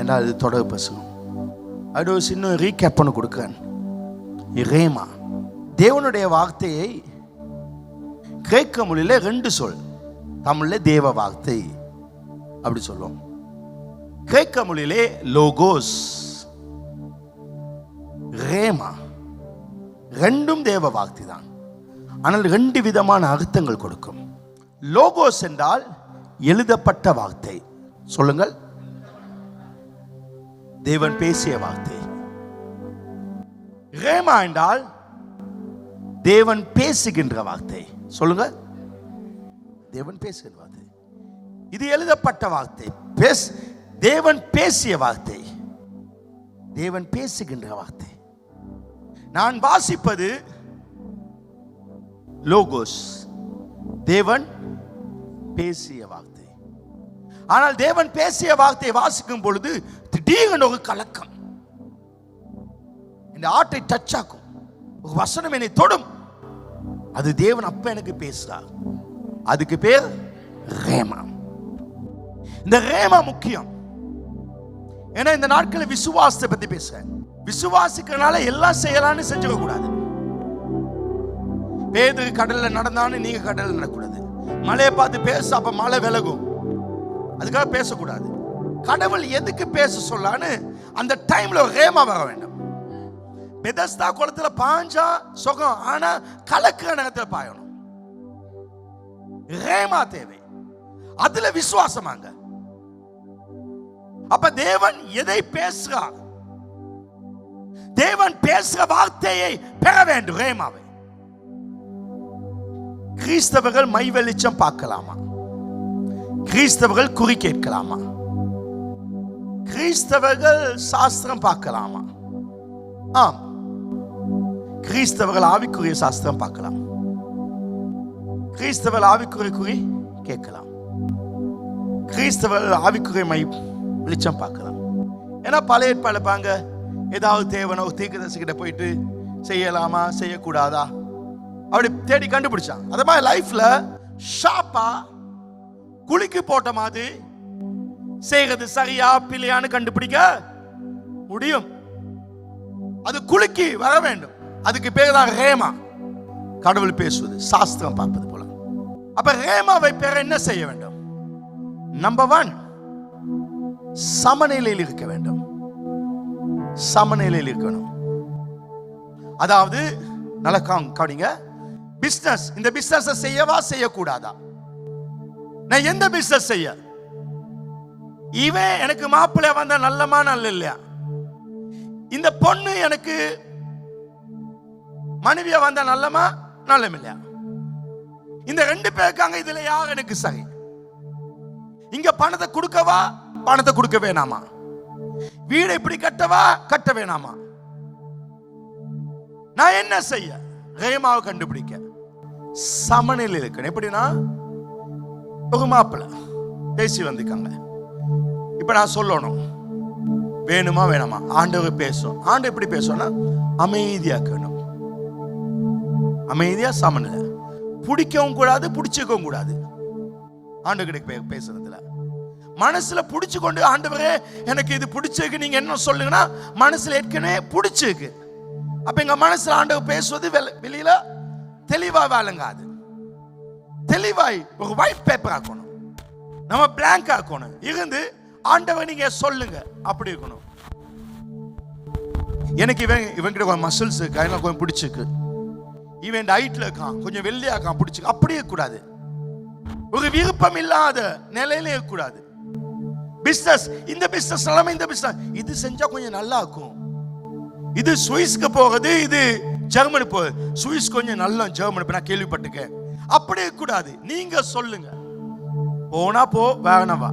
என்றால் இது தொடர் பிரசங்கம். அது ஒரு சின்ன ரீகேப் பண்ண கொடுக்குறேன். ரேமா தேவனுடைய வார்த்தையை கிரேக்க மொழியில 2 சொல். தமிழ்ல தேவ வார்த்தை அப்படி சொல்லுவோம். கிரேக்க மொழியிலே லோகோஸ், ரேமா, 2ம் தேவ வார்த்தை தான். ஆனால் 2 விதமான அர்த்தங்கள் கொடுக்கும். லோகோஸ் என்றால் எழுதப்பட்ட வார்த்தை. சொல்லுங்கள், தேவன் பேசிய வார்த்தை. ரேமா என்றால் தேவன் பேசுகின்ற வார்த்தை. சொல்லுங்க, தேவன் பேசுகின்ற வார்த்தை. இது எழுதப்பட்ட வார்த்தை. தேவன் பேசிய வார்த்தை, தேவன் பேசுகின்ற வார்த்தை. நான் வாசிப்பது லோகோஸ், தேவன் பேசிய வார்த்தை. ஆனால் தேவன் பேசிய வார்த்தையை வாசிக்கும் பொழுது திடீரென ஒரு கலக்கம். இந்த ஆட்டை டச் ஆக்கும். ஒரு வசனம் என்னை தொடும். அது தேவன் அப்ப எனக்கு பேசுறார். அதுக்கு பேர் ரேமா. இந்த ரேமா முக்கியம். ஏன்னா இந்த நாட்களில் விசுவாசத்தை பத்தி பேசுறேன். விசுவாசிக்கிறனால எல்லாம் செய்யலாம்னு செஞ்சுக்க கூடாது. பேதுரு கடல்ல நடந்தான்னு நீங்க கடல்ல நடக்கூடாது. மழையை பார்த்து பேச, அப்ப மழை விலகும், அதுக்காக பேசக்கூடாது. கடவுள் எதுக்கு பேச சொல்லான்னு அந்த டைம்ல ரேமா வர வேண்டும். பெதஸ்தா குளத்துல பாஞ்சா சுகம், ஆனா கலக்கிற நேரத்தில் பாயணும். ரேமா தேவை. அதுல விசுவாசமாங்க. அப்ப தேவன் எதை பேசுறார்? தேவன் பேசுற வார்த்தையை பெற வேண்டும். ரேமாவை கிறிஸ்தவர்கள் மை வெளிச்சம் பார்க்கலாமா? கிறிஸ்தவர்கள் குறி கேட்கலாமா? கிறிஸ்தவர்கள் சாஸ்திரம் பார்க்கலாமா? ஆம், கிறிஸ்தவர்கள் ஆவிக்குரிய சாஸ்திரம் பார்க்கலாம். கிறிஸ்தவர்கள் ஆவிக்குரிய குறி கேட்கலாம். கிறிஸ்தவர்கள் ஆவிக்குரிய மை வெளிச்சம் பார்க்கலாம். ஏன்னா பழைய ஏற்பாடு பாங்க, ஏதாவது தேவனோ தீர்க்கதரிசி கிட்ட போயிட்டு செய்யலாமா செய்யக்கூடாதா அப்படி தேடி கண்டுபிடிச்சான். அத மாதிரி லைஃப்ல ஷாப்பா குளிக்கு போட்ட மாதிரி செய்யறது சரியா பிள்ளையான்னு கண்டுபிடிக்க முடியும். அது குளிக்கு வர வேண்டும். அதுக்கு பேர் தான் ரேமா. கடவுள் பேசுவது, சாஸ்திரம் பார்ப்பது போல. அப்ப ரேமாவை பெற என்ன செய்ய வேண்டும்? நம்பர் 1, சமநிலையில் இருக்க வேண்டும். சமநிலையில் இருக்கணும். அதாவது நல்ல கவனிங்க. பிசினஸ், இந்த பிசினஸ் செய்யவா செய்யக்கூடாதா? நான் எந்த பிசினஸ் செய்ய? இவன் எனக்கு மாப்பிள்ளை வந்தா நல்லமா நல்ல இல்லையா? இந்த பொண்ணு எனக்கு மனைவியா வந்தா நல்லமா நல்லம் இல்லையா? இந்த 2 பேர் இருக்காங்க, இதுல யார் எனக்கு சரி? இங்க பணத்தை கொடுக்கவா பணத்தை கொடுக்க வேணாமா? வீடு இப்படி கட்டவா கட்ட வேணாமா? நான் என்ன செய்ய? ரேமாவை கண்டுபிடிக்க சமநிலை இருக்கணும். எப்படின்னா, ஒரு மாப்பிள்ளை பேசி வந்திருக்காங்க. இப்ப நான் சொல்லணும் வேணுமா வேணாமா? ஆண்டவர் பேசும். ஆண்டு எப்படி பேசணும்னா அமைதியாக்கணும். அமைதியா சமநிலை. பிடிக்கவும் கூடாது, பிடிச்சிக்கவும் கூடாது. ஆண்டு கிட்ட பேசுறதுல மனசுல பிடிச்சு கொண்டு, ஆண்டவரே எனக்கு இது பிடிச்சிருக்கு நீங்க என்ன சொல்லுங்கன்னா, மனசுல ஏற்கனவே பிடிச்சிருக்கு. அப்ப எங்க மனசுல ஆண்டவர் பேசுவது வெளியில தெளிவா வேலைங்காது. தெளிவாய் ஒரு ஒயிட் பேப்பர் ஆக்கணும். நம்ம பிளாங்க் ஆக்கணும். இருந்து ஆண்டவர் நீங்க சொல்லுங்க அப்படி இருக்கணும். எனக்கு இவங்கிட்ட கொஞ்சம் மசில்ஸ் கையில கொஞ்சம் பிடிச்சிருக்கு, இவன் ஹைட்ல இருக்கான், கொஞ்சம் வெள்ளையா இருக்கான், பிடிச்சிருக்கு. அப்படியே கூடாது. ஒரு விருப்பம் இல்லாத நிலையில இருக்கக்கூடாது. பிசினஸ், இந்த பிசினஸ் நிலைமை, இந்த பிசினஸ் இது செஞ்சா கொஞ்சம் நல்லா இருக்கும். இது சுவிஸ்க்கு போகுது, இது ஜெர்மனி போகுது. சுவிஸ் கொஞ்சம் நல்லா, ஜெர்மனி நான் கேள்விப்பட்டிருக்கேன். அப்படியே கூடாது. நீங்க சொல்லுங்க. போனா போ, வேணவா.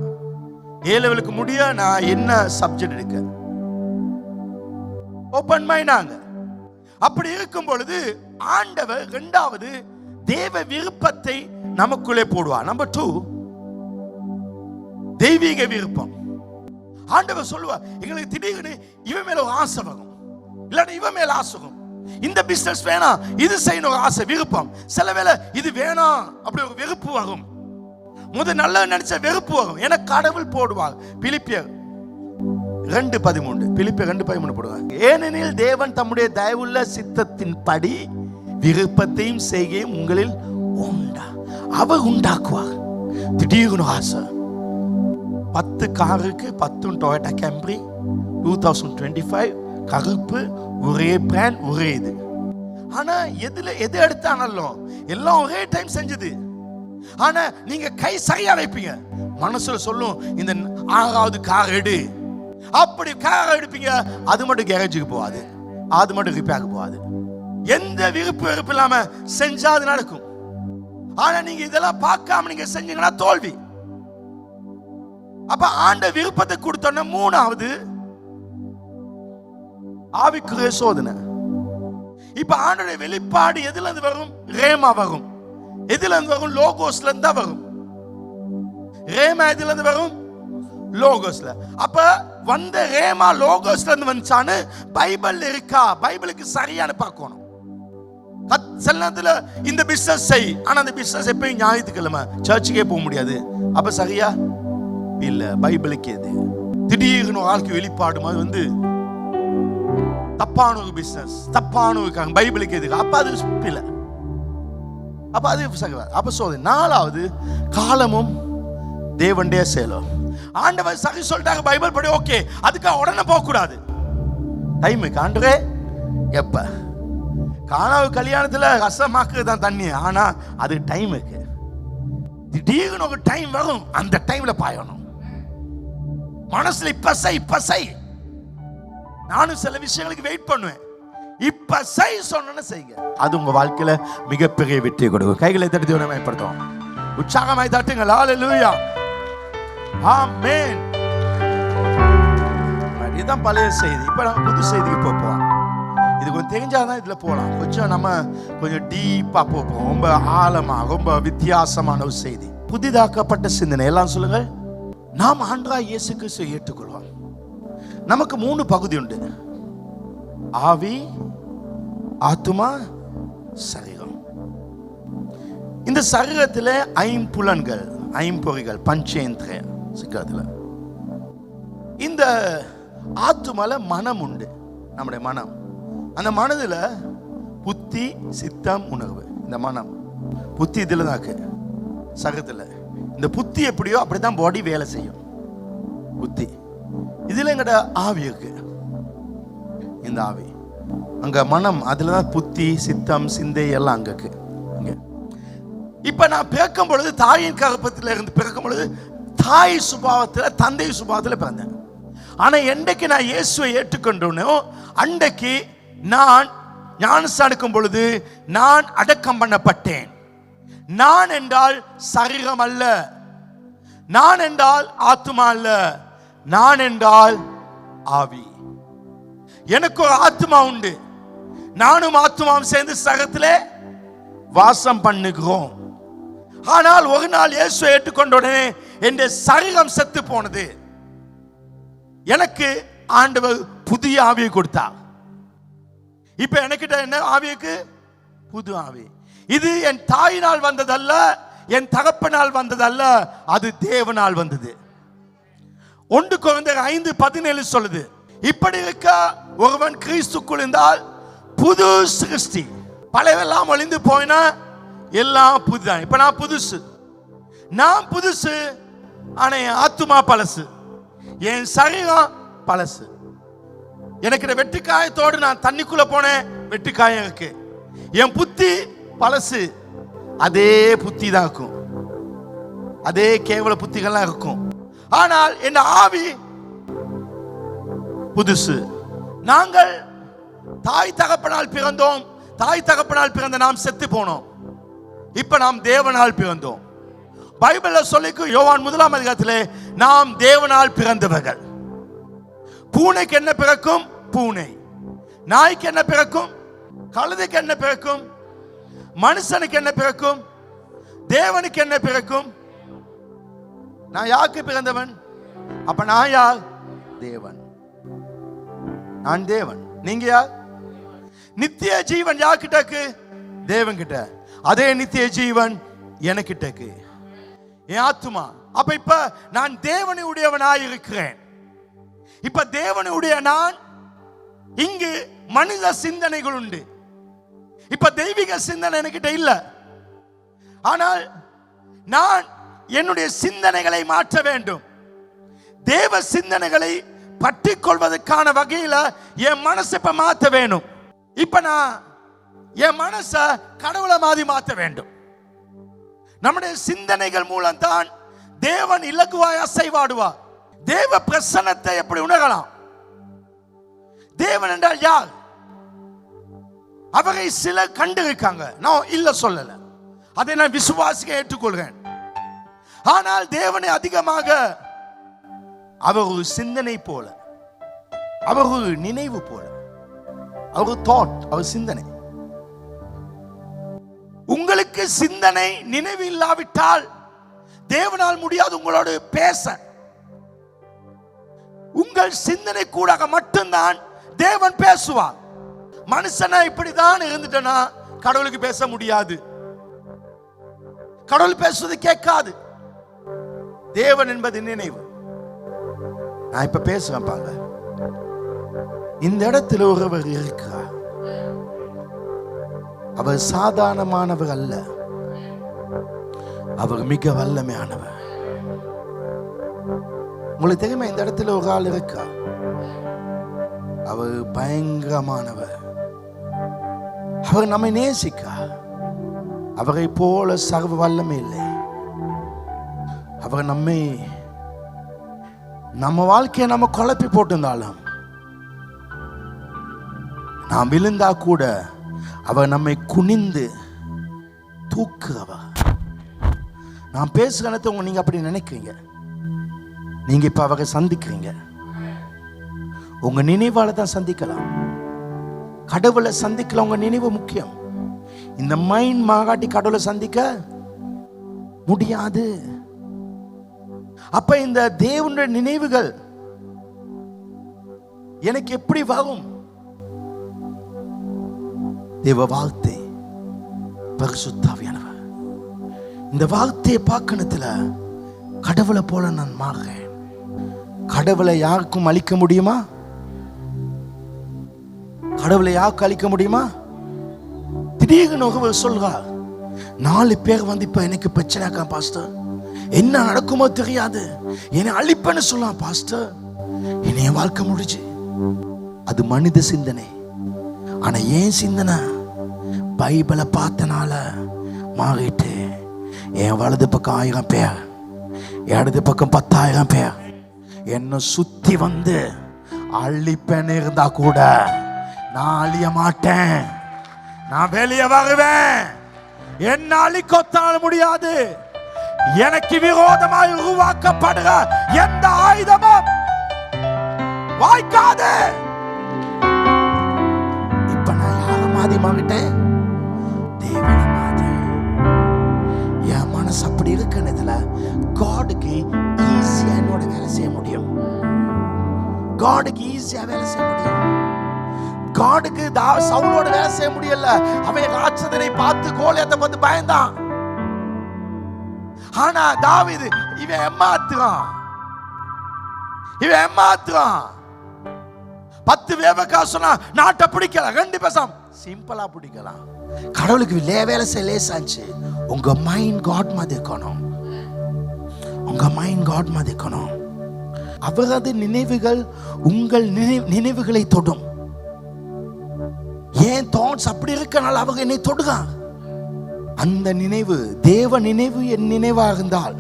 ஏலவலுக்கு முடிய நான் என்ன சப்ஜெக்ட் எடுக்க? ஓபன் மைண்டாங்க. அப்படி இருக்கும் பொழுது ஆண்டவர் 2வது தேவ விருப்பத்தை நமக்குள்ளே போடுவார். நம்பர் 2, தெய்வீக விருப்பம். ஆண்டவர் சொல்லுவார், எங்களுக்கு திடீர்னு இவன் மேல ஒரு ஆசை வரும், இல்லன்னா இவன் மேல ஆசை வரும். இந்த பிசினஸ் வேணாம், இது செய்யணும், ஒரு ஆசை விருப்பம். சில வேளை இது வேணாம் அப்படி ஒரு வெறுப்பு வரும். முதல் நல்ல நினைச்ச வெறுப்பு வரும். என கடவுள் போடுவார். பிலிப்பியர் 2:13 பிலிப்பியர் 2:13 போடுவாங்க. ஏனெனில் தேவன் தம்முடைய தயவுள்ள சித்தத்தின் படி விருப்பத்தையும் செய்கையும் உங்களில் அவர் உண்டாக்குவார். திடீர்னு ஆசை 10 காருக்கு 10 டொயோட்டா கேம்ப்ரி 2025 கருப்பு, ஒரே பிராண்ட், ஒரே இது. ஆனா எது எடுத்தானாலும் எல்லாம் ஒரே டைம் செஞ்சது. ஆனா நீங்க கை சரியா வைப்பீங்க, மனசுல சொல்லும் இந்த 6வது கார் எடு. அப்படி கார் எடுப்பீங்க, அது மட்டும் கேரேஜுக்கு போகாது, அது மட்டும் ரிப்பேருக்கு போகாது. எந்த வெறுப்பு இல்லாம செஞ்சா அது நடக்கும். ஆனா நீங்க இதெல்லாம் பார்க்காம நீங்க செஞ்சீங்கன்னா தோல்வி. அப்ப ஆண்ட விருப்பத்தை கொடுத்தோன்னா 3வது ஆவிக்குரிய சோதனை. இப்ப ஆண்டோட வெளிப்பாடு எதுல இருந்து வரும்? ரேமா வரும். எதுல இருந்து வரும்? லோகோஸ்ல இருந்து வரும். ரேமா எதுல இருந்து வரும்? லோகோஸ்ல. அப்ப வந்த ரேமா லோகோஸ்ல இருந்து வந்துச்சான்னு பைபிள் இருக்கா? பைபிளுக்கு சரியான பார்க்கணும். செல்லத்துல இந்த பிசினஸ் செய், ஆனா அந்த பிசினஸ் எப்பயும் ஞாயிற்றுக்கிழமை சர்ச்சுக்கே போக முடியாது. அப்ப சரியா இல்ல. பைபிளுக்கு எது? திடீர்னு வாழ்க்கை வெளிப்பாடு மாதிரி வந்து தப்பான ஒரு பிசினஸ், தப்பான ஒரு பைபிளுக்கு எது? அப்ப அது இல்ல. அப்ப அது அப்ப சோதனை. 4வது காலமும் தேவனுடைய செயலும். ஆண்டவர் சரி சொல்லிட்டாங்க பைபிள் படி, ஓகே. அதுக்காக உடனே போக கூடாது. டைமுக்கு ஆண்டவரே எப்ப காணாவு கல்யாணத்துல ரசமாக்குறது தான் தண்ணி, ஆனா அது டைமுக்கு. திடீர்னு ஒரு டைம் வரும், அந்த டைம்ல பாயணும். மனசுல இப்ப செய். நானும் சில விஷயங்களுக்கு வெயிட் பண்ணுவேன். இப்ப செய் சொன்ன செய்யுங்க, அது உங்க வாழ்க்கையில மிகப்பெரிய வெற்றி கொடுக்கும். கைகளை தட்டி தேவனை மகிமைப்படுத்துவோம். உற்சாகமாய் தட்டுங்க. ஹல்லேலூயா, ஆமென். இதுதான் பழைய செய்தி. இப்ப நம்ம புது செய்திக்கு போவோம். இது கொஞ்சம் தெரிஞ்சாதான் இதுல போகலாம். நம்ம கொஞ்சம் டீப்பா போவோம். ரொம்ப ஆழமா, ரொம்ப வித்தியாசமான ஒரு செய்தி. புதிதாக்கப்பட்ட சிந்தனை. எல்லாம் சொல்லுங்க. நாம் ஆண்டவராகிய இயேசு கிறிஸ்துவை ஏற்றுக்கொள்வோம். நமக்கு 3 பகுதி உண்டு: ஆவி, ஆத்துமா, சரீரம். இந்த சரீரத்தில் 5 புலன்கள், 5 பொறிகள், பஞ்சேந்திரிய சிக்கத்துல. இந்த ஆத்துமால மனம் உண்டு, நம்முடைய மனம். அந்த மனதுல புத்தி, சித்தம், உணர்வு. இந்த மனம் புத்தி இதுல தான் இருக்கு, சரீரத்துல. இந்த புத்தி எப்படியோ அப்படித்தான் பாடி வேலை செய்யும். புத்தி இதுல எங்கட ஆவி இருக்கு. இந்த ஆவி அங்க மனம், அதுலதான் புத்தி, சித்தம், சிந்தை எல்லாம் அங்க இருக்கு. இப்ப நான் பிறக்கும் பொழுது தாயின் கர்ப்பத்தில் இருந்து பிறக்கும் பொழுது தாய் சுபாவத்துல, தந்தை சுபாவத்துல பிறந்தேன். ஆனா என்றைக்கு நான் இயேசுவை ஏற்றுக்கொண்டோனோ அன்றைக்கு நான் ஞானஸ்நானம் பொழுது நான் அடக்கம் பண்ணப்பட்டேன். நான் என்றால் சரீரம் அல்ல, நான் என்றால் ஆத்துமா அல்ல, நான் என்றால் ஆவி. எனக்கு ஒரு ஆத்துமா உண்டு. நானும் ஆத்துமாவும் சேர்ந்து சரீரத்திலே வாசம் பண்ணுகிறோம். ஆனால் ஒரு நாள் இயேசுவை ஏற்றுக்கொண்ட உடனே என் சரீரம் செத்து போனது. எனக்கு ஆண்டவர் புதிய ஆவியை கொடுத்தார். இப்ப எனக்கிட்ட என்ன ஆவிக்கு? புது ஆவி. இது என் தாயினால் வந்ததல்ல, என் தகப்பனால் வந்ததல்ல, அது தேவனால் வந்தது. 1 கொரிந்தியர் 5:17 சொல்லுது, இப்படி இருக்க ஒருவன் கிறிஸ்துக்குள் இருந்தால் புது சிருஷ்டி. பழையெல்லாம் ஒளிந்து போயினா எல்லாம் புதுதான். இப்ப நான் புதுசு, நான் புதுசு. ஆனா என் ஆத்துமா பழசு, என் சரீரம் பழசு. எனக்கு வெட்டுக்காயத்தோடு நான் தண்ணிக்குள்ள போனேன், வெட்டுக்காயம் இருக்கு. என் புத்தி பழசு, அதே புத்தி தான் இருக்கும், அதே கேவல புத்திகள்லாம் இருக்கும். ஆனால் என் ஆவி புதுசு. நாங்கள் தாய் தகப்பனால் பிறந்தோம். தாய் தகப்பனால் பிறந்த நாம் செத்து போனோம். இப்ப நாம் தேவனால் பிறந்தோம். பைபிள்ல சொல்லிக்கு யோவான் 1ஆம் அதிகாரத்திலே நாம் தேவனால் பிறந்தவர்கள். பூனைக்கு என்ன பிறக்கும்? பூனை. நாய்க்கு என்ன பிறக்கும்? கழுதைக்கு என்ன பிறக்கும்? மனுஷனுக்கு என்ன பிறக்கும்? தேவனுக்கு என்ன பிறக்கும்? நான் யாருக்கு பிறந்தவன்? அப்ப நான் யார்? தேவன். நான் தேவன். நீங்க யார்? நித்திய ஜீவன் யார்கிட்ட இருக்கு? தேவன் கிட்ட. அதே நித்திய ஜீவன் எனக்கிட்ட இருக்கு, என் ஆத்துமா. அப்ப இப்ப நான் தேவனை உடையவனாய் இருக்கிறேன். இப்ப தேவனுடைய நான், இங்கு மனித சிந்தனைகள் உண்டு. இப்ப தெய்வீக சிந்தனை என்கிட்ட இல்ல. ஆனால் நான் என்னுடைய சிந்தனைகளை மாற்ற வேண்டும். தேவ சிந்தனைகளை பற்றி கொள்வதற்கான வகையில என் மனசை இப்ப மாற்ற வேணும். இப்ப நான் என் மனச கடவுளை மாதிரி மாற்ற வேண்டும். நம்முடைய சிந்தனைகள் மூலம் தான் தேவன் இலகுவாய் அசைவாடுவார். தேவ பிரசன்னத்தை எப்படி உணரலாம்? தேவன் என்றால் யார்? அவரை சிலர் கண்டிருக்காங்க, நான் இல்ல சொல்லல, அதை நான் விசுவாசிக்க ஏற்றுக்கொள்கிறேன். ஆனால் தேவனை அதிகமாக அவர் ஒரு சிந்தனை போல, அவர் ஒரு நினைவு போல, அவர் தாட், அவர் சிந்தனை. உங்களுக்கு சிந்தனை நினைவு இல்லாவிட்டால் தேவனால் முடியாது உங்களோடு பேச. உங்கள் சிந்தனை கூட மட்டும்தான் தேவன் பேசுவார். மனுஷனா இப்படிதான் இருந்துட்டனா கடவுளுக்கு பேச முடியாது. கடவுள் பேசுவது கேட்காது. தேவன் என்பது நினைவு. நான் இப்ப பேசுவேன் பாங்க. இந்த இடத்துல ஒருவர் இருக்கிறார். அவர் சாதாரணமானவர் அல்ல, அவர் மிக வல்லமையானவர். உங்களுக்கு தெரியுமா, இந்த இடத்துல ஒரு ஆள் இருக்கா, அவர் பயங்கரமானவர். அவர் நம்மை நேசிக்கா. அவரை போல சர்வ வல்லமை இல்லை. அவர் நம்ம வாழ்க்கையை நம்ம குழப்பி போட்டிருந்தாலும், நாம் விழுந்தா கூட அவர் நம்மை குனிந்து தூக்குறவர். நான் பேசுகிறத நீங்க அப்படி நினைக்கிறீங்க. நீங்க இப்ப அவரை சந்திக்கிறீங்க. உங்க நினைவால தான் சந்திக்கலாம். கடவுளை சந்திக்கல, உங்க நினைவு முக்கியம். இந்த மைண்ட் மாகாட்டி கடவுளை சந்திக்க முடியாது. அப்ப இந்த தேவனுடைய நினைவுகள் எனக்கு எப்படி வரும்? தேவ வார்த்தை, பரிசுத்த ஆவியானவர். இந்த வார்த்தையை பார்க்கணுத்துல கடவுளை போல நான் மாறுறேன். கடவுளை யாருக்கும் அளிக்க முடியுமா? கடவுளை யாருக்கு அளிக்க முடியுமா? திடீர்னு ஒருவர் சொல்றார், 4 பேர் வந்து இப்ப எனக்கு பிரச்சனைக்கா பாஸ்டர், என்ன நடக்குமோ தெரியாது, என்னை அழிப்பேன்னு சொல்லலாம் பாஸ்டர், என்னைய வாழ்க்கை முடிச்சு. அது மனித சிந்தனை. ஆனா ஏன் சிந்தனை பைபிளை பார்த்தனால மாறிட்டு. என் வலது பக்கம் 1000 பேர், இடது பக்கம் 10,000 பேர் என்ன சுத்தி வந்து அழிப்பேன்னு இருந்தா கூட நான் அழிய மாட்டேன். நான் வெளியே வருவேன். என்ன அழிக்கொத்தால முடியாது. எனக்கு விரோதமாய் உருவாக்கப்படுற எந்த ஆயுதமும் வாய்க்காது. இப்ப நான் யார மாதிரி மாறிட்டேன்? தேவன மாதிரி. என் மனசு அப்படி இருக்குன்னு காடுக்கு ஈஸியா என்னோட வேலை செய்ய முடியும். காடுக்கு ஈஸியா வேலை செய்ய முடியும். காடுக்கு சவுலோட வேலை செய்ய முடியல. அவன் ராட்சதனை பார்த்து கோலியாத்தை பார்த்து பயந்தான். ஆனா தாவீது இவன் ஏமாத்துறான். 10 வேவக்கா சொன்னா நாட்டை பிடிக்கலாம். 2 பேசாம சிம்பிளா பிடிக்கலாம். கடவுளுக்கு வேலை செய்ய லேசாச்சு. உங்க மைண்ட் காட் மாதிரி இருக்கணும். உங்க மைண்ட் காட் மாதிரி இருக்கணும். அவரது நினைவுகள் உங்கள் நினைவுகளை தொடும். ஏன் தாட்ஸ் அப்படி இருக்கனால அவங்க என்னை தொடுறாங்க. அந்த நினைவு தேவ நினைவு என் நினைவாக இருந்தால்,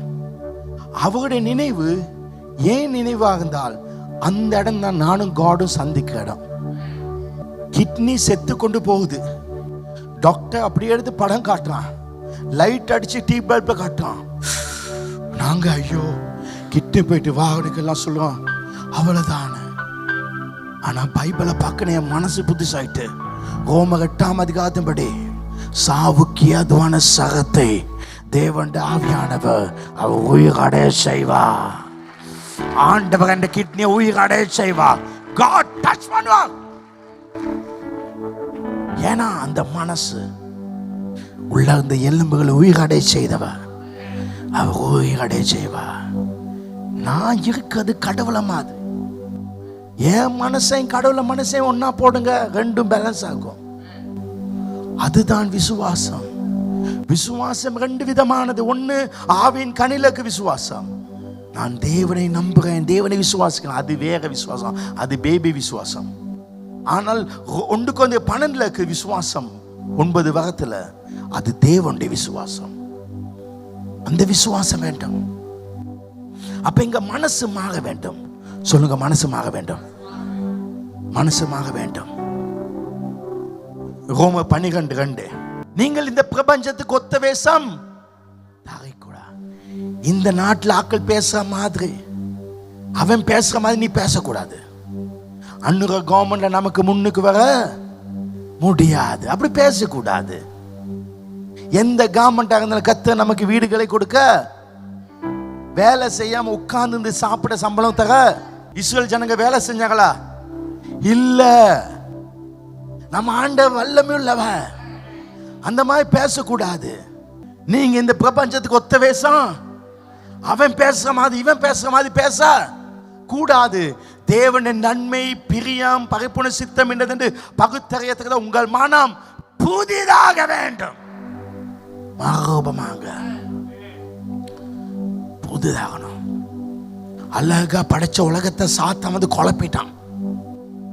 அவருடைய நினைவு ஏன் நினைவாக இருந்தால், அந்த இடம் தான் நானும் காடும் சந்திக்கிற இடம். கிட்னி செத்து கொண்டு போகுது. டாக்டர் அப்படி எடுத்து படம் காட்டுறான், லைட் அடிச்சு டியூப் பல்பை காட்டுறான். நாங்க ஐயோ கிட்னி போயிட்டு வாகனுக்கெல்லாம் சொல்லுவோம் அவ்வளவுதான. ஆனா பைபிளை பார்க்கணும் என் மனசு புத்திசாயிட்டு. ரோமர் 8ஆம் அதிகாரத்தின்படி சாவுக்கு ஏதுவான சகத்தை தேவன் ஆவியானவர் அவர் உயிரடைய செய்வார். ஆண்டவர் அந்த கிட்னியை உயிரடைய செய்வார். God touch பண்ணுவார். ஏன்னா அந்த மனசு உள்ள இருந்த எலும்புகளை உயிரடைய செய்தவர் அவர் உயிரடைய செய்வார். நான் இருக்கிறது கடவுளை மாதிரி. என் மனசையும் கடவுளை மனசையும் ஒன்னா போடுங்க, ரெண்டும் பேலன்ஸ் ஆகும். அதுதான் விசுவாசம். விசுவாசம் ரெண்டு விதமானது. ஒன்று ஆவின் கனிலுக்கு விசுவாசம், நான் தேவனை நம்புகிறேன், தேவனை விசுவாசிக்கிறேன், அது வேற விசுவாசம், அது பேபி விசுவாசம். ஆனால் ஒன்றுக்கு வந்து 12 விசுவாசம் 9 வரத்துல, அது தேவனுடைய விசுவாசம். அந்த விசுவாசம் வேண்டும். அப்ப இங்க மனசு மாற வேண்டும். சொல்லுங்க, மனசு மாற வேண்டும், மனசு மாற வேண்டும். ரோமர் 12:2, நீங்கள் இந்த பிரபஞ்சத்துக்கு ஒத்த வேஷம் தரைக்கூடா. இந்த நாட்டில் ஆக்கள் பேசுற மாதிரி, அவன் பேசுற மாதிரி நீ பேசக்கூடாது. அன்னுற கவர்மெண்ட்ல நமக்கு முன்னுக்கு வர முடியாது, அப்படி பேசக்கூடாது. எந்த கவர்மெண்டாக இருந்தாலும் கத்த நமக்கு வீடுகளை கொடுக்க, வேலை செய்யாம உட்கார்ந்து சாப்பிட சம்பளம் தர இஸ்ரேல் ஜனங்க வேலை செஞ்சாங்களா? இல்ல. நம்ம ஆண்டவர் வல்லமை உள்ளவன், அந்த மாதிரி பேசக்கூடாது. நீங்க இந்த பிரபஞ்சத்துக்கு ஒத்த வேஷம், அவன் பேசுற மாதிரி இவன் பேசுற மாதிரி பேச கூடாது. தேவனின் நன்மை பிரியம் பரிபூர்ண சித்தம் என்று பகுத்தறியத்தக்க உங்கள் மனம் புதிதாக வேண்டும். மறுரூபமாக புதிதாகணும். அழகா படைச்ச உலகத்தை சாத்தான் வந்து குழப்பிட்டான்.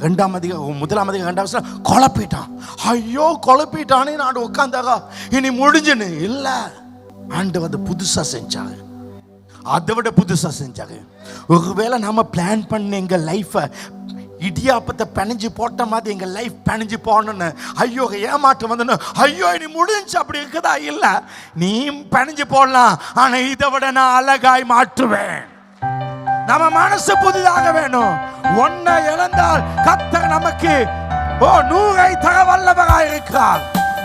2ஆம் அதிகாரம் 1ஆம் அதிகாரம் 2ஆம் வசனம் குழப்பிட்டான். ஐயோ குழப்பிட்டானே, நான் உட்கார்ந்தாங்க இனி முடிஞ்சுன்னு இல்ல. ஆண்டவர் வந்து புதுசா செஞ்சாங்க, அதை விட புதுசா செஞ்சாங்க. ஒருவேளை நாம பிளான் பண்ண எங்க லைஃப இடியாப்பத்தை பணிஞ்சு போட்ட மாதிரி எங்க லைஃப் பணிஞ்சு போகணும்னு ஐயோ ஏமாற்றம் வந்து ஐயோ இனி முடிஞ்சு அப்படி இருக்குதா? இல்ல, நீ பணிஞ்சு போடலாம், ஆனா இதை விட நான் அழகாய் மாற்றுவேன். நம்ம மனசு புதிதாக வேணும். ஒன்னை இழந்தால் கர்த்தர் நமக்கு 100 தர வல்லவராய் இருக்கிறார்.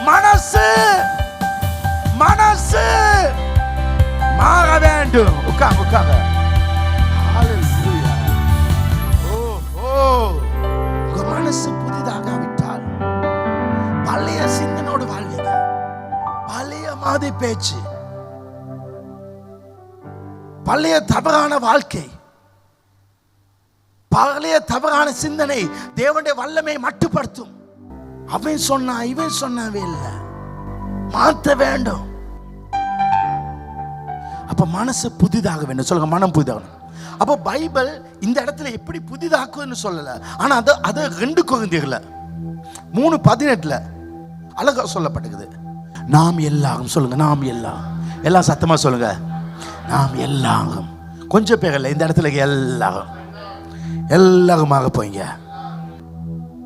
மனசு மனசு மாற வேண்டும். உட்காங்க உட்காங்க. உங்க மனசு புதிதாக விட்டால் பழைய சிந்தனோடு வாழ்வீங்க. பழைய மாதிரி பேச்சு, பழைய தவறான வாழ்க்கை, பழைய தவறான சிந்தனை தேவனுடைய வல்லமை மட்டுப்படுத்தும். அவன் சொன்னா இவன் சொன்னாவே இல்லை, மாற்ற வேண்டும். அப்ப மனசு புதிதாக வேண்டும். சொல்லுங்க, மனம் புதிதாகணும். அப்போ பைபிள் இந்த இடத்துல எப்படி புதிதாக்குன்னு சொல்லல, ஆனா அது 2 கொரிந்தியர்ல 3:18 அழகா சொல்லப்பட்டிருக்குது. நாம் எல்லாரும், சொல்லுங்க, நாம் எல்லாம் சத்தமா சொல்லுங்க, நாம் எல்லாரும். கொஞ்சம் பேர் இல்லை, இந்த இடத்துல எல்லாருமாக போய்ங்க.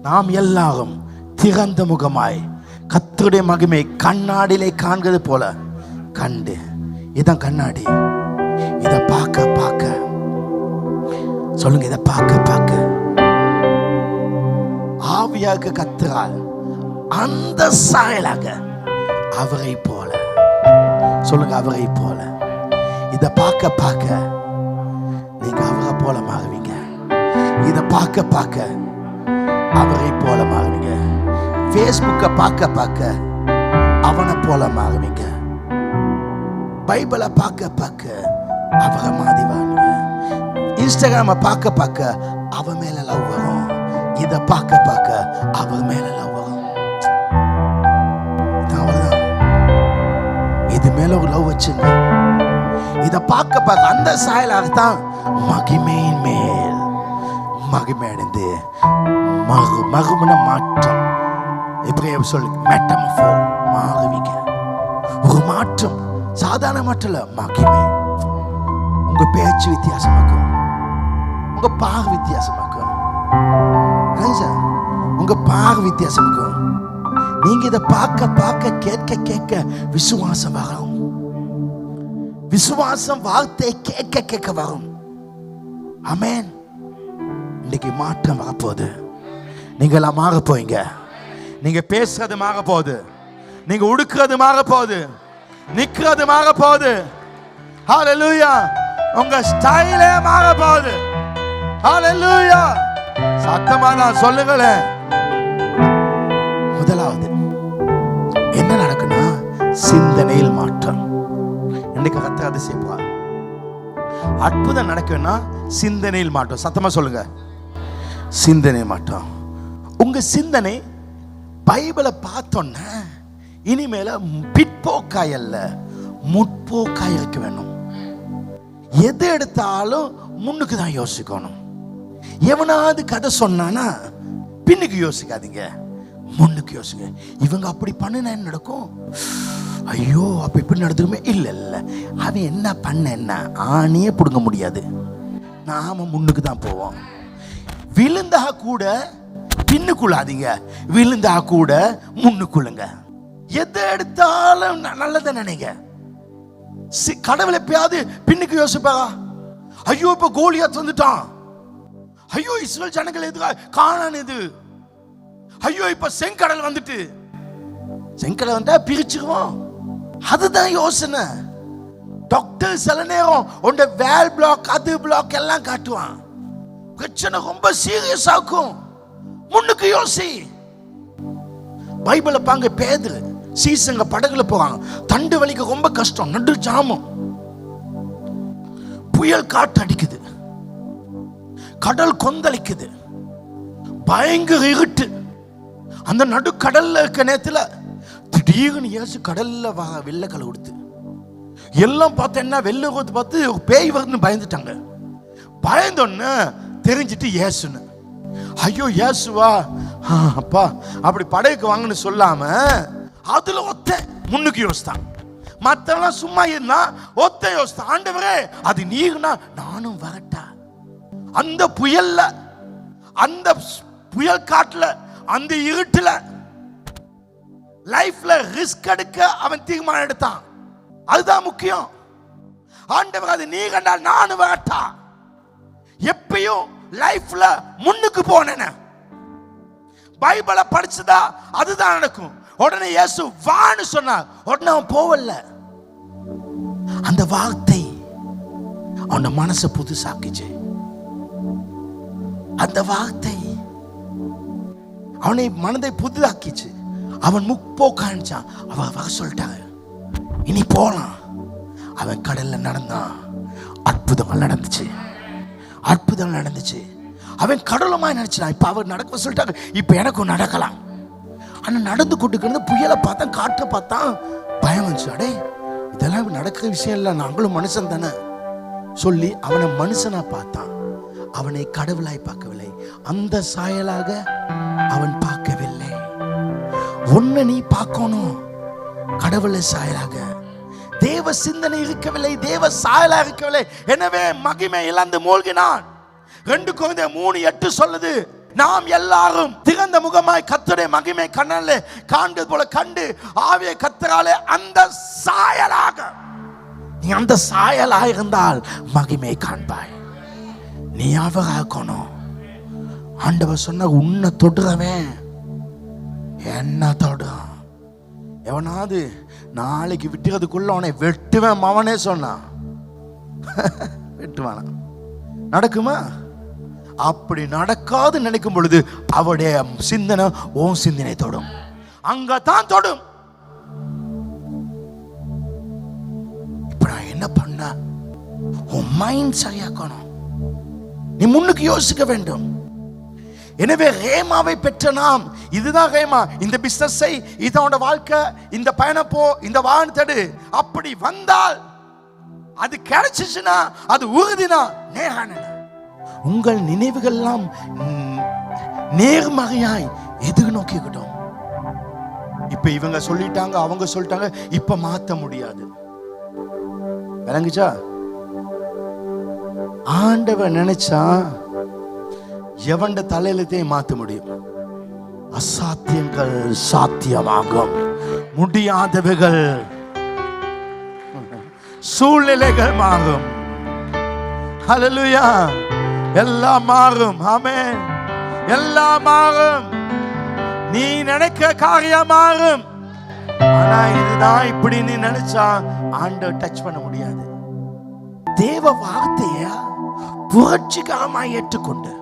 நாம் எல்லாரும் திறந்த முகமாய் கர்த்தருடைய மகிமை கண்ணாடியிலே காண்கிறது போல கண்டு, இதான் கண்ணாடி, இதை பார்க்க பார்க்க, சொல்லுங்க, இதை பார்க்க பார்க்க ஆவியாக கர்த்தரால் அந்த சாயலாக அவரை போல, சொல்லுங்க, அவரை போல. இதை பார்க்க பார்க்க நீங்க அவரை போல மாறுவீங்க. இதை பார்க்க பார்க்க அவரை போல மாறுவீங்க. ஃபேஸ்புக்கை பார்க்க பார்க்க அவனை போல மாறுவீங்க. பைபிளை பார்க்க பார்க்க அவரை மாதிரி வாழுங்க. இன்ஸ்டாகிராமை பார்க்க பார்க்க அவ மேல லவ் வரும். இதை பார்க்க பார்க்க அவர் மேல லவ் வரும். அவ்வளவுதான். இது மேல ஒரு லவ் வச்சுங்க. இதை பார்க்க பார்க்க அந்த சாயலாகத்தான் மகிமையின் மேல் மகிமை அடைந்து மகுமன மாற்றம், இப்படி சொல்லு, மெட்டமஃபோ, மாறுவீங்க. ஒரு மாற்றம், சாதாரண மாற்றம் இல்ல, மகிமை. உங்க பேச்சு வித்தியாசமாக்கும், உங்க பார்வை வித்தியாசமாக்கும், உங்க பார்வை வித்தியாசமாக்கும். நீங்க இதை பார்க்க பார்க்க கேட்க கேட்க விசுவாசம் வரும். விசுவாசம் வார்த்தை கேட்க கேட்க வரும். ஆமென். இன்னைக்கு மாற்றம் வரப்போகுது. நீங்க எல்லாம் மாற போறீங்க. நீங்க பேசுறது மாற போகுது, நீங்க உடுக்கிறது மாற போகுது, நிக்கிறது மாற போகுது. ஹல்லேலூயா. உங்க ஸ்டைலே மாற போகுது. ஹல்லேலூயா. சத்தமா நான் சொல்லுங்களேன். முதலாவது என்ன நடக்குன்னா, சிந்தனையில் மாற்றம். இன்னைக்கு கர்த்தர் அதை செய்வார். அற்புதம் நடக்குன்னா சிந்தனையில் மாற்றம். சத்தமா சொல்லுங்க. சிந்தனை மட்டும். உங்க சிந்தனை பைபிளை பார்த்தோன்ன இனிமேல பிற்போக்காய் அல்ல, முற்போக்காய் இருக்க வேணும். எது எடுத்தாலும் முன்னுக்கு தான் யோசிக்கணும். எவனாவது கதை சொன்னானா பின்னுக்கு யோசிக்காதீங்க, முன்னுக்கு யோசிங்க. இவங்க அப்படி பண்ணினா என்ன நடக்கும், ஐயோ அப்ப இப்படி நடந்துக்குமே. இல்ல இல்ல, அவன் என்ன பண்ண என்ன ஆணியே பிடுங்க முடியாது. நாம முன்னுக்கு தான் போவோம். விழுந்தா கூட பின்னுக்குள்ளாதீங்க, விழுந்தா கூட முன்னுக்குள்ளுங்க. எதை எடுத்தாலும் நல்லதை நினைங்க. கடவுள் எப்பயாவது பின்னுக்கு யோசிப்பா, ஐயோ இப்ப கோலியாத் வந்துட்டான், ஐயோ இஸ்ரேல் ஜனங்கள் எதுக்காக காணானது, ஐயோ இப்ப செங்கடல் வந்துட்டு, செங்கடல் வந்தா பிரிச்சுக்குவோம். அதுதான் யோசனை. டாக்டர் சில நேரம் உண்ட வேல் பிளாக் அது பிளாக் எல்லாம் காட்டுவான். பிரச்சனை ரொம்ப சீரியஸ் ஆகும், முன்னுக்கு யோசி. பைபிளை பாங்க, பேதுரு சீசங்க படகுல போவாங்க, தண்டு வலிக்க ரொம்ப கஷ்டம், நடு ஜாமம், புயல் காற்று அடிக்குது, கடல் கொந்தளிக்குது, பயங்கர இருட்டு. அந்த நடு கடல்ல இருக்க நேரத்துல திடீர்னு இயேசு கடல்ல வெள்ளை கலை கொடுத்து எல்லாம் பார்த்து என்ன வெள்ளை கொடுத்து பார்த்து பேய் வருதுன்னு பயந்துட்டாங்க. பயந்தோன்னு தெரிஞ்சிட்டு இயேசுன்னு, ஐயோ இயேசுவா அப்பா அப்படி படகுக்கு வாங்கன்னு சொல்லாம அதுல ஒத்த முன்னுக்கு யோசித்தான். மற்றவெல்லாம் சும்மா இருந்தா ஒத்த யோசித்தான், ஆண்டவரே அது நீர்னா நானும் வரட்டா. அந்த புயல்ல, அந்த புயல் காட்டுல, அந்த இருட்டுல லைஃப்ல ரிஸ்க் எடுக்க அவன் தீர்மானம் எடுத்தான். அதுதான் முக்கியம். ஆண்டவர் அது நீ கண்டால் நானும் வரட்டா. எப்பயும் லைஃப்ல முன்னுக்கு போனேன், பைபிளை படிச்சதா அதுதான் நடக்கும். உடனே இயேசு வான்னு சொன்னார், உடனே அவன் போவல்ல. அந்த வார்த்தை அவன் மனசை புதுசாக்கிச்சு. அந்த வார்த்தை அவனை மனதை புதுதாக்கிச்சு. அவன் முற்போக்கானிச்சான். அவன் வர சொல்லிட்டாங்க, இனி போலாம். அவன் கடல்ல நடந்தான், அற்புதங்கள் நடந்துச்சு, அற்புதம் நடந்துச்சு. அவன் கடலுமாய் நினைச்சான். இப்ப அவர் நடக்க சொல்லிட்டாங்க, இப்ப எனக்கும் நடக்கலாம். ஆனா நடந்து கொண்டு புயலை பார்த்தான், காற்றை பார்த்தான், பயம் வந்துச்சு. அடே இதெல்லாம் நடக்கிற விஷயம் இல்லை, நாங்களும் மனுஷன் தானே சொல்லி அவனை மனுஷனா பார்த்தான். அவனை கடவுளாய் பார்க்கவில்லை, அந்த சாயலாக அவன் பார்க்கவில்லை. ஒன்ன நீ பார்க்கணும், கடவுளை சாயலாக. தேவ சிந்தனை இருக்கவில்லை, தேவ சாயலாக இருக்கவில்லை. எனவே மகிமை இழந்து மூழ்கினான். 2 கொரிந்தியர் 3:8 சொல்லுது, நாம் எல்லாரும் திறந்த முகமாய் கர்த்தருடைய மகிமை கண்ணாலே காண்கிறது போல கண்டு ஆவியை கர்த்தராலே அந்த சாயலாக. நீ அந்த சாயலாக இருந்தால் மகிமை காண்பாய். நீ அவராக்கணும். ஆண்டவர் சொன்ன உன்னை தொடுறவன் என்ன தொடும். எவனாவது நாளைக்கு விட்டுறதுக்குள்ள அவனை வெட்டுவேன் அவனே சொன்னான், வெட்டுவானா? நடக்குமா? அப்படி நடக்காது நினைக்கும் பொழுது அவருடைய சிந்தனை ஓன் சிந்தனை தொடும், அங்கதான் தொடும். இப்ப நான் என்ன பண்ண, உன் மைண்ட் சரியாக்கணும், நீ முன்னுக்கு யோசிக்க வேண்டும். எனவே ரேமாவை பெற்ற நாம், இதுதான் ரேமா, இந்த பிசினஸ் செய், இதோட வாழ்க்கை, இந்த பயணம் போ, இந்த வான் தடு. அப்படி வந்தால் அது கிடைச்சிச்சுன்னா அது உறுதினா நேரான. உங்கள் நினைவுகள் எல்லாம் நேர்மறையாய் எதிர் நோக்கிக்கிட்டோம். இப்ப இவங்க சொல்லிட்டாங்க, அவங்க சொல்லிட்டாங்க, இப்ப மாத்த முடியாது. விளங்குச்சா? ஆண்டவன் நினைச்சா எவண்ட தலையிலத்தையும் மாத்த முடியும். அசாத்தியங்கள் சாத்தியமாகும், முடியாதவைகள் சூழ்நிலைகள் மாறும். ஹல்லேலூயா! எல்லாம் மாறும். ஆமென். எல்லாம் மாறும். நீ நினைக்க காரியம் மாறும். ஆனா இதுதான் இப்படி நீ நினைச்சா ஆண்டவர் டச் பண்ண முடியாது. தேவ வார்த்தைய புரட்சிகரமாய் ஏற்றுக்கொண்டு,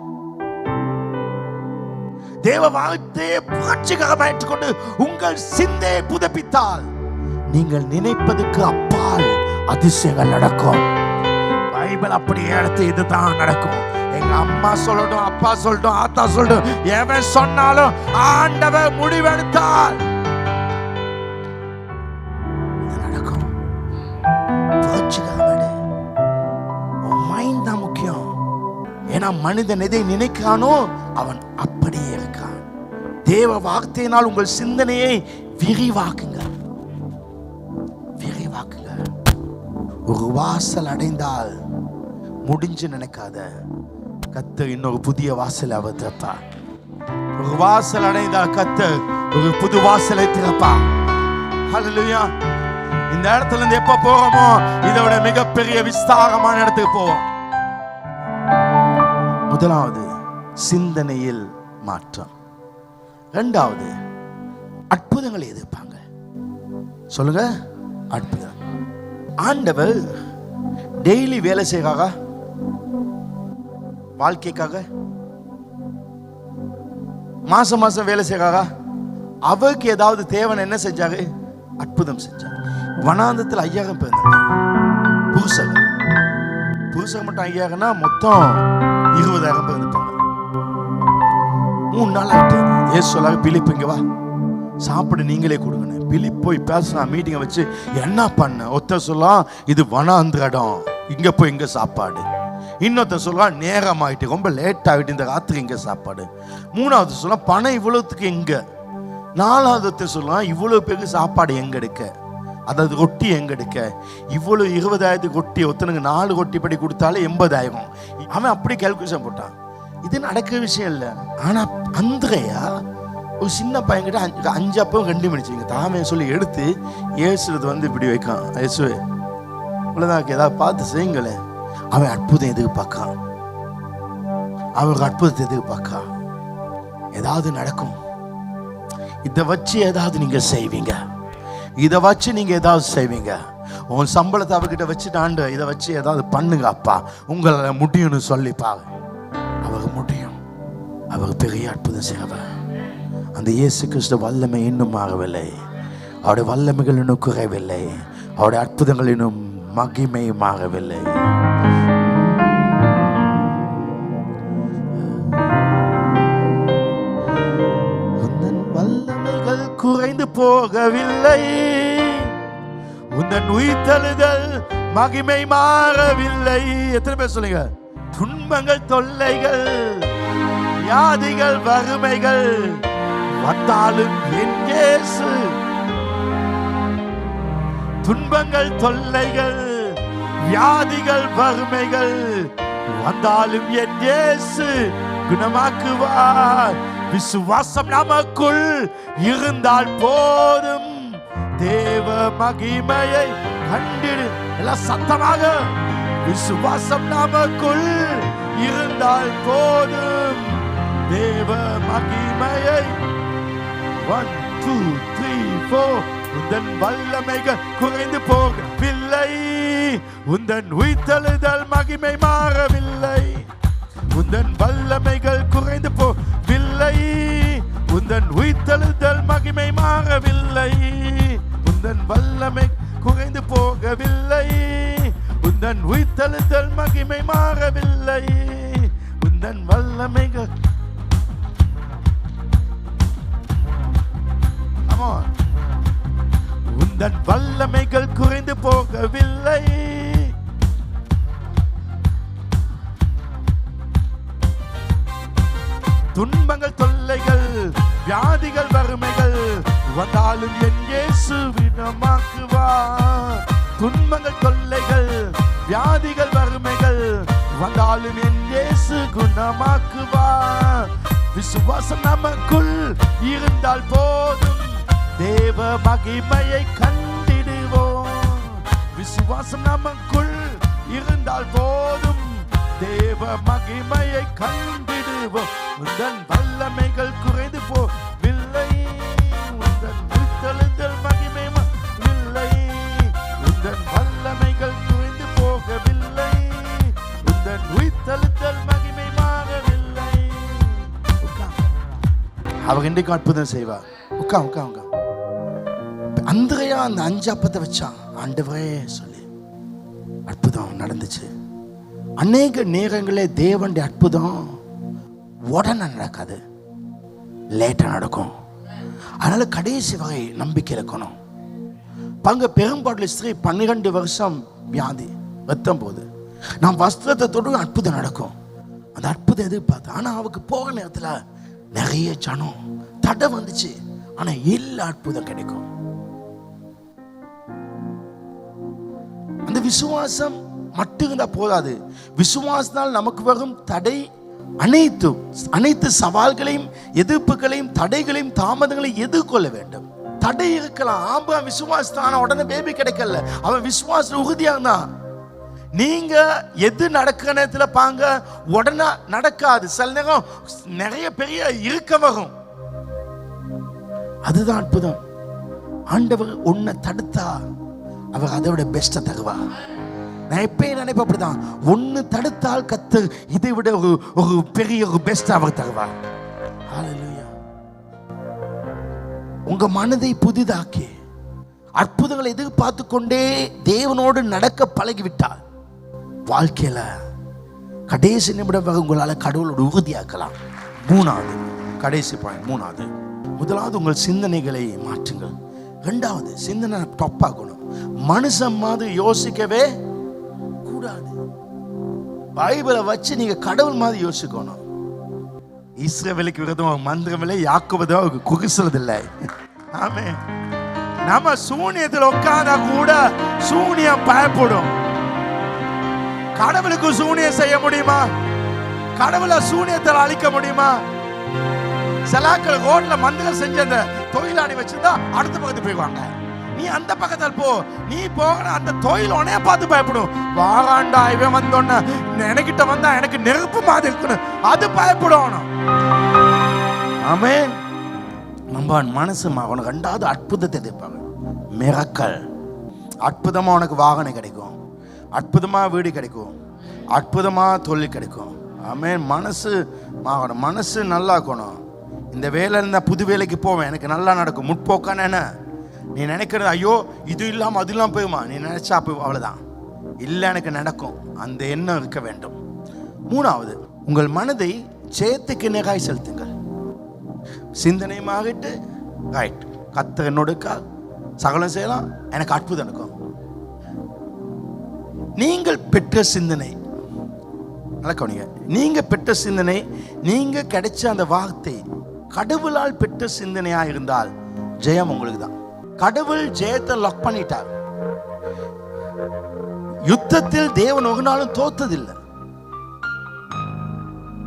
தேவ வார்த்தையை புரட்சிகரமாய் ஏற்றுக்கொண்டு உங்கள் சிந்தையை புதுப்பித்தால் நீங்கள் நினைப்பதற்கு அப்பால் அதிசயங்கள் நடக்கும். பைபிள் அப்படியே எடுத்து இதுதான் நடக்கும். எங்க அம்மா சொல்லட்டும், அப்பா சொல்லட்டும், ஆத்தா சொல்லட்டும், எவன் சொன்னாலும் ஆண்டவர் முடிவெடுத்தால் நடக்கும். உன் மைண்ட் தான் முக்கியம். ஏன்னா மனிதன் எதை நினைக்கானோ அவன் அப்படியே இருக்கான். தேவ வார்த்தையினால் உங்கள் சிந்தனையை விரிவாக்குங்க. ஒரு வாசல் அடைந்தால் முடிஞ்சு நினைக்காத. கர்த்தர் இன்னொரு புதிய வாசல் அவர் திறப்பார். ஒரு வாசல் அடைந்தால் கர்த்தர் ஒரு புது வாசலை திறப்பார். ஹல்லேலூயா. இந்த இடத்துல இருந்து எப்ப போறோமோ இதோட மிகப்பெரிய விஸ்தாரமான இடத்துக்கு போவோம். முதலாவது சிந்தனையில் மாற்றம். இரண்டாவது அற்புதங்களை எதிர்ப்பாங்க. சொல்லுங்க, அற்புதம். ஆண்டவர் டெய்லி வேலை செய்கிறாரா வாழ்க்கைக்காக? மாசம் மாசம் வேலை செய்கிறாரா? அவருக்கு ஏதாவது தேவன் என்ன செஞ்சாரு? அற்புதம் செஞ்சார். வனாந்தத்தில் 5000 பேர் புருஷர்கள் மட்டும் 5000னா மொத்தம் 20000 பேர் இருப்பாங்க. 3 நாள் ஆயிட்டு ஏசு சொல்லாரு, பிலிப்பு இங்க வா, சாப்பிடு, நீங்களே கொடுங்க. பிலிப் போய் பேசினா, மீட்டிங்கை வச்சு என்ன பண்ண? ஒருத்தர் சொல்லலாம் இது வனாந்திர இடம், இங்க போய் இங்க சாப்பாடு. இன்னொருத்தர் சொல்லலாம் நேரம் ஆயிட்டு, ரொம்ப லேட் ஆகிட்டு, இந்த ராத்திரி இங்க சாப்பாடு. மூணாவது சொல்லலாம் பணம் இவ்வளவுக்கு எங்க. நாலாவது சொல்லலாம் இவ்வளவு பேருக்கு சாப்பாடு எங்க எடுக்க, அதாவது ரொட்டி எங்க எடுக்க. இவ்வளவு 20000 ரொட்டி, ஒருத்தனுக்கு 4 ரொட்டி படி கொடுத்தாலே 80,000. அவன் அப்படி கால்குலேஷன் போட்டான். இது நடக்கிற விஷயம் இல்லை. ஆனா அந்திரையா ஒரு சின்ன பையன்கிட்ட 5 அப்பம் 2 மணிச்சுங்க தாமே சொல்லி எடுத்து ஏசுறது வந்து இப்படி வைக்கான். ஏசுவே இவ்வளவுதான், ஏதாவது பார்த்து செய்யுங்களே. அவன் அற்புதம் எதிர்பார்க்கான். அவருக்கு அற்புதத்தை எதிர்பார்க்கான். ஏதாவது நடக்கும். இதை வச்சு ஏதாவது நீங்க செய்வீங்க. இதை வச்சு நீங்க ஏதாவது செய்வீங்க. உன் சம்பளத்தை அவர்கிட்ட வச்சுட்டாண்டு இதை வச்சு ஏதாவது பண்ணுங்க அப்பா, உங்களால முடியும்னு சொல்லிப்பாங்க. அவருக்கு முடியும். அவர் பெரிய அற்புதம் செய்வார். அந்த இயேசு கிறிஸ்து வல்லமை இன்னும் ஆகவில்லை. அவருடைய வல்லமைகள் இன்னும் குறையவில்லை. அவருடைய அற்புதங்கள் இன்னும் மகிமையும் ஆகவில்லை. உந்தன் வல்லமைகள் குறைந்து போகவில்லை. உந்தன் உயிர்த்தெழுதல் மகிமை மாறவில்லை. எத்தனை பேர் சொல்லுங்க? துன்பங்கள், தொல்லைகள், வியாதிகள், வறுமைகள் வந்தாலும் என் இயேசு, துன்பங்கள், தொல்லைகள், வியாதிகள், வறுமைகள் வந்தாலும் என் இயேசு குணமாக்குவார். விசுவாசம் நமக்குள் இருந்தால் போதும். தேவ மகிமையை கண்டிடு. எல்லாம் சத்தமாக. விசுவாசம் நமக்குள் இருந்தால் போதும். தேவ மகிமையை 1 2 3 4. உந்தன் வல்லமைகள் குறைந்து போகவில்லை. உந்தன் உயிர்த்தெழுதல் மகிமை மாறவில்லை. உந்தன் வல்லமைகள் குறைந்து போகவில்லை. உந்தன் உயிர்த்தெழுதல் மகிமை மாறவில்லை. உந்தன் வல்லமை குறைந்து போகவில்லை. உந்தன் உயிர்த்தெழுதல் மகிமை மாறவில்லை. உந்தன் வல்லமைகள் உந்தன் வல்லமைகள் குறைந்து போகவில்லை. துன்பங்கள், தொல்லைகள், வியாதிகள், வறுமைகள் வந்தாலும் என் இயேசு குணமாக்குவார். துன்பங்கள், தொல்லைகள், வியாதிகள், வறுமைகள் வந்தாலும் என் இயேசு குணமாக்குவார். விசுவாசம் நமக்குள் இருந்தால் போதும். தேவ மகிமையை கண்டிடுவோம். விசுவாசம் நமக்குள் இருந்தால் போதும். தேவ மகிமையை கண்டிடுவோம். உந்தன் வல்லமைகள் குறைந்து போகவில்லை. உந்தன் உயிர்த்தெழுதல் மகிமை இல்லை. உந்தன் வல்லமைகள் குறைந்து போகவில்லை. உந்தன் உயிர்த்தெழுதல் மகிமை மாறவில்லை. அவர் இன்றைக்கு அற்புதம் செய்வார். உட்கா அந்திரையா அந்த 5 அப்பத்தை வச்சான். ஆண்டவரே சொல்லி அற்புதம் நடந்துச்சு. அநேக நேரங்களே தேவனுடைய அற்புதம் உடனே நடக்காது, லேட்டாக நடக்கும். அதனால கடைசி வகை நம்பிக்கை இருக்கணும். பங்க பெரும்பாடு ஸ்திரீ 12 வருஷம் வியாதி வெத்தம் போது நான் வஸ்திரத்தை தொட்டு அற்புதம் நடக்கும். அந்த அற்புதம் எதிர்பார்த்து, ஆனா அவருக்கு போக நேரத்துல நிறைய ஜனம் தடை வந்துச்சு. ஆனா எல்லா அற்புதம் கிடைக்கும். அந்த விசுவாசம் மட்டும் இருந்தா போதாது. விசுவாசத்தால் நமக்கு வரும் தடை அனைத்து சவால்களையும் எதிர்ப்புகளையும் தடைகளையும் தாமதங்களையும் எதிர்கொள்ள வேண்டும். தடை இருக்கலாம். ஆபிரகாம் விசுவாசத்தான உடனே பேபி கிடைக்கல, அவன் விசுவாசம் உறுதியா இருந்தான். நீங்க எது நடக்கிற நேரத்துல பாங்க உடனே நடக்காது. சில நேரம் நிறைய பெரிய இருக்க வரும். அதுதான் அற்புதம். ஆண்டவர் உன்னை தடுத்தா அவர் அதை விட பெஸ்ட தருவா. நான் எப்பயும் நினைப்பேன் அப்படிதான், ஒன்னு தடுத்தால் கத்து இதை விட ஒரு பெரிய ஒரு பெஸ்ட் அவர் தருவார். ஹல்லேலூயா. உங்க மனதை புதிதாக்கி அற்புதங்களை எதிர்பார்த்து கொண்டே தேவனோடு நடக்க பழகிவிட்டால் வாழ்க்கையில கடைசி நிமிடம் வரை உங்களால கடவுளோடு உறுதியாக்கலாம். மூணாவது, கடைசி பாயிண்ட், மூணாவது, முதலாவது உங்கள் சிந்தனைகளை மாற்றுங்கள். ரெண்டாவது, சிந்தனை டப்பாக்கணும். மனுஷன் மாதிரி யோசிக்கவே கூடாது. பைபிளை வச்சு நீங்க கடவுள் மாதிரி யோசிக்கணும். இஸ்ரவேலுக்கு விரோதமாக மந்திரமில்லை, யாக்கோபுக்கு குகிசுறதில்லை. ஆமே. நம்ம சூனியத்தில் உட்கார்ந்தா கூட சூனியம் பயப்படும். கடவுளுக்கு சூனியம் செய்ய முடியுமா? கடவுளை சூனியத்தில் அழிக்க முடியுமா? சிலாக்கள் ரோட்ல மந்திரம் செஞ்ச அந்த தொழிலாளி வச்சிருந்தா அடுத்த பக்கத்து போய்வாங்க. நீ அந்த பக்கத்தில் போ, நீ போகிற அந்த தொழில் உனைய பார்த்து பயப்படும். வாராண்டா இவன் வந்தோன்ன எனக்கிட்ட வந்தா எனக்கு நெருப்பு மாதிரி இருக்கணும், அது பயப்படும். ஆமென். நம்ம மனசு அவனுக்கு ரெண்டாவது அற்புதத்தை எதிர்ப்பாங்க. மிரக்கல். அற்புதமா உனக்கு வாகனம் கிடைக்கும், அற்புதமா வீடு கிடைக்கும், அற்புதமா தொழில் கிடைக்கும். ஆமென். மனசு மாறணும், மனசு நல்லா இருக்கணும். இந்த வேலை இருந்தால் புது வேலைக்கு போவேன், எனக்கு நல்லா நடக்கும். முற்போக்கான என்ன நீ நினைக்கிறது, ஐயோ இது இல்லாமல் அது இல்லாமல் போயுமா நீ நினைச்சா போய் அவ்வளோதான். இல்லை, எனக்கு நடக்கும், அந்த எண்ணம் இருக்க வேண்டும். மூணாவது, உங்கள் மனதை ஜெயத்துக்கு நேராய் செலுத்துங்கள். சிந்தனை மாறிட்டு ரைட், கர்த்தர் என்னோடுக்கா சகலம் செய்யலாம், எனக்கு அற்புதம் இருக்கும். நீங்கள் பெற்ற சிந்தனை நல்லா கவனிங்க. நீங்க பெற்ற சிந்தனை, நீங்க கிடைச்ச அந்த வார்த்தை கடவுளால் பெற்ற சிந்தனையா இருந்தால் ஜெயம் உங்களுக்கு தான். கடவுள் ஜெயத்தை லாக் பண்ணிட்டார். யுத்தத்தில் தேவன் ஒரு நாளும் தோத்ததில்லை.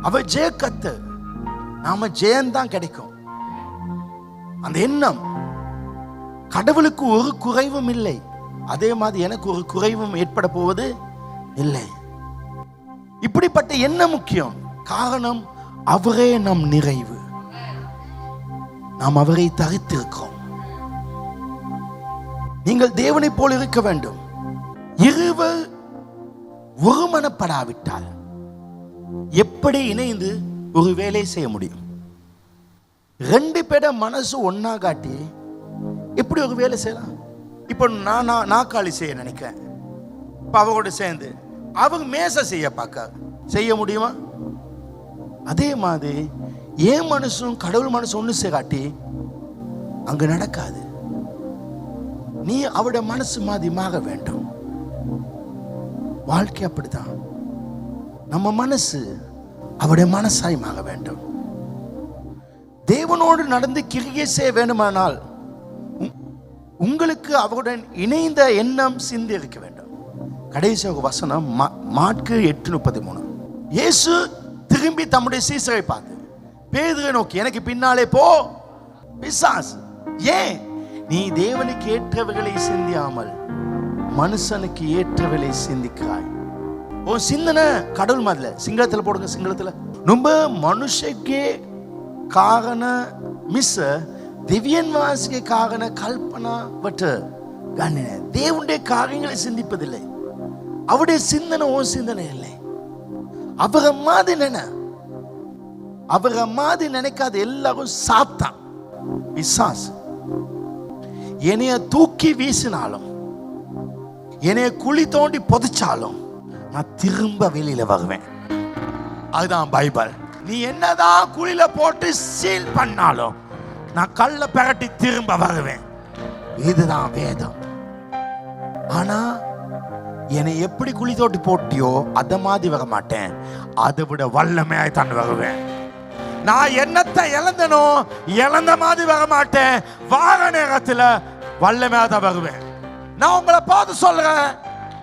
அவர் ஜெய கத்து, நாம ஜெயம்தான் கிடைக்கும். அந்த எண்ணம், கடவுளுக்கு ஒரு குறைவும் இல்லை, அதே மாதிரி எனக்கு ஒரு குறைவும் ஏற்பட போவது இல்லை. இப்படிப்பட்ட எண்ணம் முக்கியம். காரணம், அவரே நம் நிறைவு. நாம் அவரை தரித்திருக்கிறோம். நீங்கள் தேவனை போல் இருக்க வேண்டும். இருவர் ஒருமனப்படாவிட்டால் எப்படி இணைந்து ஒரு வேலை செய்ய முடியும்? ரெண்டு பேர மனசு ஒன்னா காட்டி எப்படி ஒரு வேலை செய்யலாம்? இப்போ நான் நாக்காளி செய்ய நினைக்கிறேன், இப்போ அவரோட சேர்ந்து அவங்க மேசை செய்ய பார்க்க செய்ய முடியுமா? அதே மாதிரி ஏன் மனசும் கடவுள் மனசு ஒன்று சேராட்டி அங்க நடக்காது. நீ அவருடைய மனசு மாதிரியாக வேண்டும். வாழ்க்கை அப்படித்தான். நம்ம மனசு அவருடைய மனசாயமாக வேண்டும். தேவனோடு நடந்து கிரியை செய்ய வேண்டுமானால் உங்களுக்கு அவருடன் இணைந்த எண்ணம் சிந்தி இருக்க வேண்டும். கடைசி ஒரு வசனம், மாற்கு 8:33. இயேசு திரும்பி தம்முடைய சீசரை பார்த்து பேதுரை நோக்கி, எனக்கு பின்னாலே போ பிசாசு, ஏன் நீ தேவனுக்கு ஏற்றவைகளை சிந்தியாமல் மனுஷனுக்கு ஏற்றவைகளை சிந்திக்கிறாய்? ஓ சிந்தனை கடவுள் மாதிரி. சிங்களத்தில் போடுங்க, சிங்களத்தில். ரொம்ப மனுஷக்கே காரண மிஸ் திவ்யன் வாசிக்க காரண கல்பனா பட்டு தேவனுடைய காரியங்களை சிந்திப்பதில்லை. அவருடைய சிந்தனை ஓ சிந்தனை இல்லை. அவரை மாதிரி அவரை மாதிரி நினைக்காத எல்லாரும் சாத்தான், பிசாசு. என்னைய தூக்கி வீசினாலும், என்னைய குழி தோண்டி புதைச்சாலும், நான் திரும்ப வெளியில வருவேன். அதுதான் பைபிள். நீ என்னதான் குழியில போட்டு சீல் பண்ணாலும் நான் கல்ல பிரட்டி திரும்ப வருவேன். இதுதான் வேதம். ஆனா என்னை எப்படி குழி தோட்டி போட்டியோ அத மாதிரி வர மாட்டேன், அதை விட வல்லமையாய் தான் வருவேன். நான் என்னத்தை இழந்தனோ இழந்த மாதிரி வர மாட்டேன், வார நேரத்தில் வல்லமையா தான் வருவேன். நான் உங்களை பார்த்து சொல்றேன்,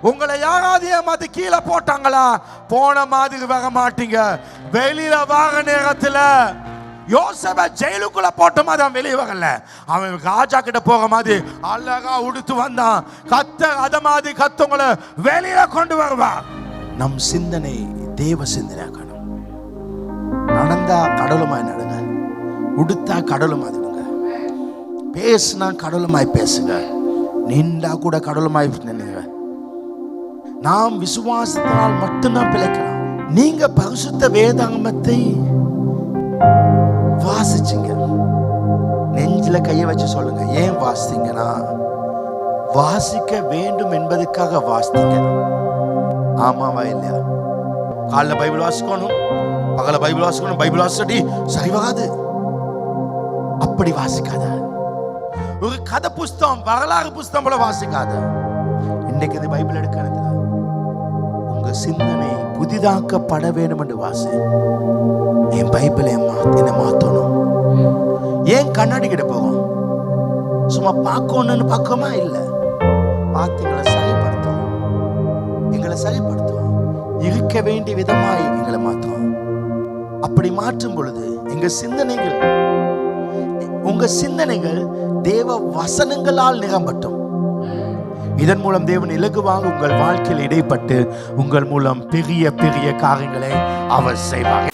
உங்களை யாராவது ஏமாத்தி கீழே போட்டாங்களா, போன மாதிரி வர மாட்டீங்க. வெளியில வார நேரத்தில் யோசேப்பை ஜெயிலுக்குள்ள போட்ட மாதிரி அவன் வெளியே வரல. அவன் ராஜா கிட்ட போக மாதிரி அழகா உடுத்து வந்தான். அத மாதிரி கத்தவங்களை வெளியில கொண்டு வருவா. நம் சிந்தனை தேவ சிந்தனையாக்கணும். நடந்தா கடலுமாய் நடுங்க, உடுத்தா கடலுமாய் நடுங்க, பேசுனா கடலுமாய் பேசுங்க, நின்றா கூட கடலுமாய் நின்னுங்க. நாம் விசுவாசத்தினால் மட்டும்தான் பிழைக்கலாம். நீங்க பரிசுத்த வேதாகமத்தை வாசிச்சுங்க, நெஞ்சில கையை வச்சு சொல்லுங்க. ஏன் வாசித்தீங்கன்னா வாசிக்க வேண்டும் என்பதற்காக வாசித்தீங்க. ஆமாவா இல்லையா? காலைல பைபிள் வாசிக்கணும், பகல பைபிள் வாசிக்கணும். பைபிள் வாசிட்டி சரி வராது, அப்படி வாசிக்காத. ஒரு கதை புஸ்தகம், வரலாறு புஸ்தகம் போல வாசிக்காத. இன்னைக்கு இந்த பைபிள் எடுக்கிறது உங்க சிந்தனை புதிதாக்கப்பட வேண்டும் என்று வாசி. என் பைபிளை என்ன மாத்தணும். ஏன் கண்ணாடி கிட்ட போகும்? சும்மா பார்க்கணும்னு பார்க்கமா இல்லை, பார்த்து எங்களை சரிப்படுத்தும், எங்களை சரிப்படுத்தும், இருக்க வேண்டிய விதமாய் எங்களை மாற்றும். அப்படி மாற்றும் பொழுது உங்க சிந்தனைகள் தேவ வசனங்களால் நிரம்பட்டும். இதன் மூலம் தேவன் இலகுவாக உங்கள் வாழ்க்கையில் இடைப்பட்டு உங்கள் மூலம் பெரிய பெரிய காரியங்களை அவர் செய்வார்.